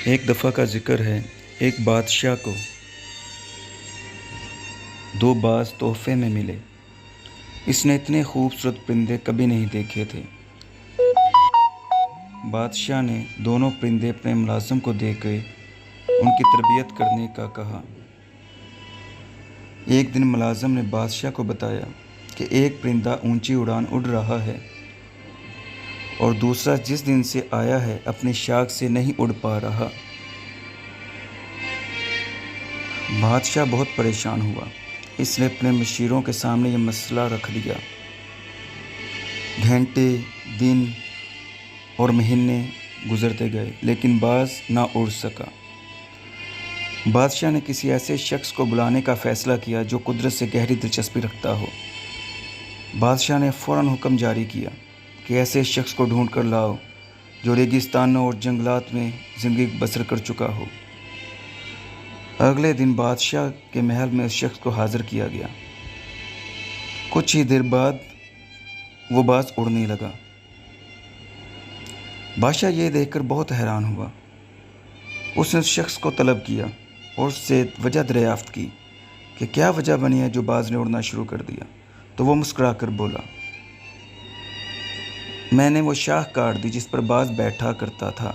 ایک دفعہ کا ذکر ہے، ایک بادشاہ کو 2 باز تحفے میں ملے۔ اس نے اتنے خوبصورت پرندے کبھی نہیں دیکھے تھے۔ بادشاہ نے دونوں پرندے اپنے ملازم کو دے کے ان کی تربیت کرنے کا کہا۔ ایک دن ملازم نے بادشاہ کو بتایا کہ ایک پرندہ اونچی اڑان اڑ رہا ہے اور دوسرا جس دن سے آیا ہے اپنی شاخ سے نہیں اڑ پا رہا۔ بادشاہ بہت پریشان ہوا۔ اس نے اپنے مشیروں کے سامنے یہ مسئلہ رکھ دیا۔ گھنٹے، دن اور مہینے گزرتے گئے لیکن باز نہ اڑ سکا۔ بادشاہ نے کسی ایسے شخص کو بلانے کا فیصلہ کیا جو قدرت سے گہری دلچسپی رکھتا ہو۔ بادشاہ نے فوراً حکم جاری کیا کہ ایسے شخص کو ڈھونڈ کر لاؤ جو ریگستانوں اور جنگلات میں زندگی بسر کر چکا ہو۔ اگلے دن بادشاہ کے محل میں اس شخص کو حاضر کیا گیا۔ کچھ ہی دیر بعد وہ باز اڑنے لگا۔ بادشاہ یہ دیکھ کر بہت حیران ہوا۔ اس نے اس شخص کو طلب کیا اور اس سے وجہ دریافت کی کہ کیا وجہ بنی ہے جو باز نے اڑنا شروع کر دیا۔ تو وہ مسکرا کر بولا، میں نے وہ شاخ کاٹ دی جس پر باز بیٹھا کرتا تھا۔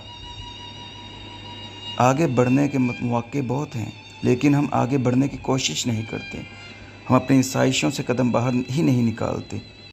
آگے بڑھنے کے مواقع بہت ہیں لیکن ہم آگے بڑھنے کی کوشش نہیں کرتے۔ ہم اپنی خواہشوں سے قدم باہر ہی نہیں نکالتے۔